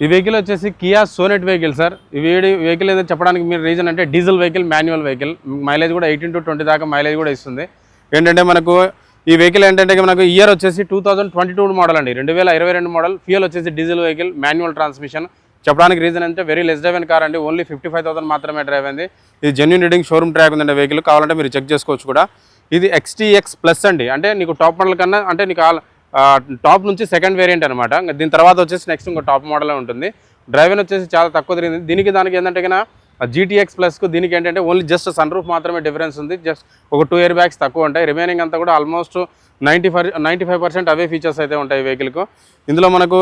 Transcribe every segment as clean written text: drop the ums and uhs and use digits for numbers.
ఈ వెహికల్ వచ్చేసి Kia Sonet vehicle sir. ఈ వెహికల్ ఏదైనా చెప్పడానికి మీరు రీజన్ అంటే diesel vehicle, manual vehicle, mileage కూడా 18 to 20 దాకా మైలేజ్ కూడా ఇస్తుంది. ఏంటంటే మనకు ఈ వెహికల్ ఏంటంటే మనకు ఇయర్ వచ్చేసి 2022 మోడల్ అండి, 2022 మోడల్. ఫ్యూయల్ వచ్చేసి డీజిల్ వెహికల్, మాన్యువల్ ట్రాన్స్మిషన్. చెప్పడానికి రీజన్ అంటే వెరీ లెస్ డ్రైవ్ కార్ అండి, ఓన్లీ 55,000 మాత్రమే డ్రైవ్ అయింది. ఇది జెన్యూన్ రీడింగ్ షోరూమ్ ట్రాక్ ఉందండి వెహికల్, కావాలంటే మీరు చెక్ చేసుకోవచ్చు కూడా. ఇది XTX ప్లస్ అండి, అంటే నీకు టాప్ మోడల్ కన్నా అంటే నీకు టాప్ నుంచి సెకండ్ వేరియంట్ అనమాట. దీని తర్వాత వచ్చేసి నెక్స్ట్ ఇంకో టాప్ మోడలే ఉంటుంది. డ్రైవింగ్ వచ్చేసి చాలా తక్కువ తిరిగింది. దీనికి దానికి ఏంటంటే కన్నా GTX ప్లస్కు దీనికి ఏంటంటే ఓన్లీ జస్ట్ సన్ రూఫ్ మాత్రమే డిఫరెన్స్ ఉంది. జస్ట్ ఒక 2 ఎయిర్ బ్యాగ్స్ తక్కువ ఉంటాయి. రిమైనింగ్ అంతా కూడా ఆల్మోస్ట్ 95% అవే ఫీచర్స్ అయితే ఉంటాయి వెహికల్కు. ఇందులో మనకు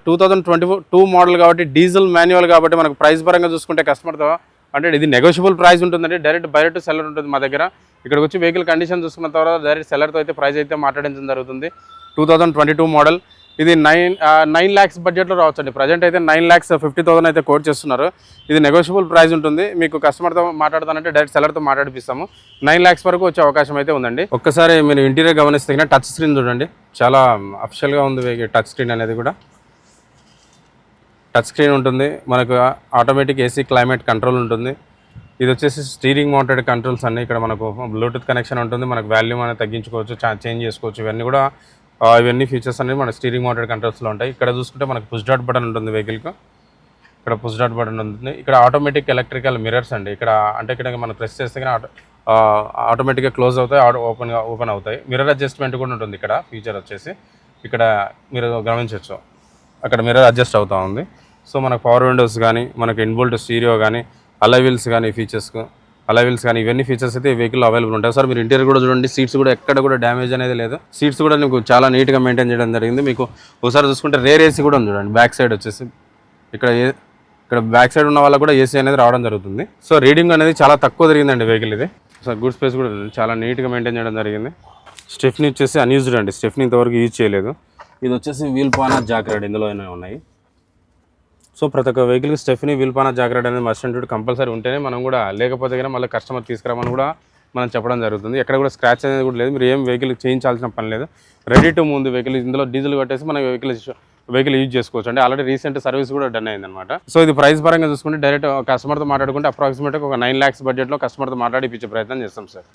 2022 మోడల్ కాబట్టి డీజిల్ మాన్యువల్ కాబట్టి మనకు ప్రైస్ పరంగా చూసుకుంటే కస్టమర్తో అంటే ఇది నెగోషియబుల్ ప్రైస్ ఉంటుందండి. డైరెక్ట్ బయట సెల్లర్ ఉంటుంది మా దగ్గర. ఇక్కడికి వచ్చి వెహికల్ కండిషన్ చూసుకున్న తర్వాత డైరెక్ట్ సెల్లర్తో అయితే ప్రైస్ అయితే మాట్లాడించడం జరుగుతుంది. 2022 మోడల్ ఇది 9 lakhs బడ్జెట్లో రావచ్చు అండి. ప్రజెంట్ అయితే 9,50,000 అయితే కోట్ చేస్తున్నారు. ఇది నెగోషియబుల్ ప్రైస్ ఉంటుంది. మీకు కస్టమర్తో మాట్లాడతానంటే డైరెక్ట్ సెల్లర్తో మాట్లాడిపిస్తాము. 9 lakhs వరకు వచ్చే అవకాశం అయితే ఉందండి. ఒక్కసారి మీరు ఇంటీరియర్ గమనిస్తే టచ్ స్క్రీన్ చూడండి, చాలా అఫిషియల్గా ఉంది టచ్ స్క్రీన్ అనేది కూడా. టచ్ స్క్రీన్ ఉంటుంది, మనకు ఆటోమేటిక్ AC క్లైమేట్ కంట్రోల్ ఉంటుంది. ఇది వచ్చేసి స్టీరింగ్ మౌంటెడ్ కంట్రోల్స్ అన్నీ. ఇక్కడ మనకు బ్లూటూత్ కనెక్షన్ ఉంటుంది, మనకు వాల్యూమ్ అనేది తగ్గించుకోవచ్చు, చేంజ్ చేసుకోవచ్చు. ఇవన్నీ ఫీచర్స్ అనేవి మన స్టీరింగ్ మౌంటెడ్ కంట్రోల్స్లో ఉంటాయి. ఇక్కడ చూసుకుంటే మనకు పుష్ డాట్ బటన్ ఉంటుంది వెహికల్కి. ఇక్కడ పుష్ డాట్ బటన్ ఉంటుంది. ఇక్కడ ఆటోమేటిక్ ఎలక్ట్రికల్ మిర్రర్స్ అండి. ఇక్కడ మనం ప్రెస్ చేస్తే ఆటోమేటిక్గా క్లోజ్ అవుతాయి, ఓపెన్ అవుతాయి. మిర్రర్ అడ్జస్ట్మెంట్ కూడా ఉంటుంది ఇక్కడ. ఫీచర్ వచ్చేసి ఇక్కడ మీరు గమనించవచ్చు, అక్కడ మిర్రర్ అడ్జస్ట్ అవుతూ ఉంది. సో మనకు పవర్ విండోస్ కానీ, మనకు ఇన్బుల్ట్ స్టీరియో కానీ, అలైవిల్స్ కానీ, ఇవన్నీ ఫీచర్స్ అయితే ఈ వెహికల్ అవైలబుల్ ఉంటాయి. సార్ మీరు ఇంటీరియర్ కూడా చూడండి, సీట్స్ కూడా ఎక్కడ కూడా డ్యామేజ్ అనేది లేదు. సీట్స్ కూడా మీకు చాలా నీట్గా మెయింటైన్ చేయడం జరిగింది. మీకు ఒకసారి చూసుకుంటే రేర్ AC కూడా ఉంది చూడండి. బ్యాక్ సైడ్ వచ్చేసి ఇక్కడ బ్యాక్ సైడ్ ఉన్న వాళ్ళకి కూడా AC అనేది రావడం జరుగుతుంది. సో రీడింగ్ అనేది చాలా తక్కువ జరిగిందండి వెహికల్ ఇది. సో గుడ్ స్పేస్ కూడా చాలా నీట్గా మెయింటైన్ చేయడం జరిగింది. స్టెఫ్నీ వచ్చేసి అన్యూజ్డ్ అండి, స్టెఫ్నీ ఇంతవరకు యూజ్ చేయలేదు. ఇది వచ్చేసి వీల్ పానా జాక్రాడ్ ఇందులోనే ఉన్నాయి. సో ప్రతి ఒక్క వెహికల్కి స్టెఫ్నీ, వీల్ పానా జాక్రాడ్ అనేది మస్ట్ అండ్ కంపల్సరీ ఉంటేనే మనం కూడా, లేకపోతే కానీ మళ్ళీ కస్టమర్ తీసుకురామని కూడా మనం చెప్పడం జరుగుతుంది. ఎక్కడ కూడా స్క్రాచ్ అనేది కూడా లేదు. మీరు ఏం వెహికల్ చేయించాల్సిన పని లేదు. Ready to move vehicle. ఇందులో డీజిల్ కట్టేసి మనం వెహికల్ యూజ్ చేసుకోవచ్చు అండి. ఆల్రెడీ రీసెంట్ సర్వీస్ కూడా డన్ అయిందనమాట. సో ఇది ప్రైస్ పరంగా చూసుకుంటే డైరెక్ట్ కస్టమర్తో మాట్లాడుకుంటే అప్రాక్సిమేట్గా ఒక 9 lakhs బడ్జెట్లో కస్టమర్తో మాట్లాడిపించే ప్రయత్నం చేస్తాం సార్.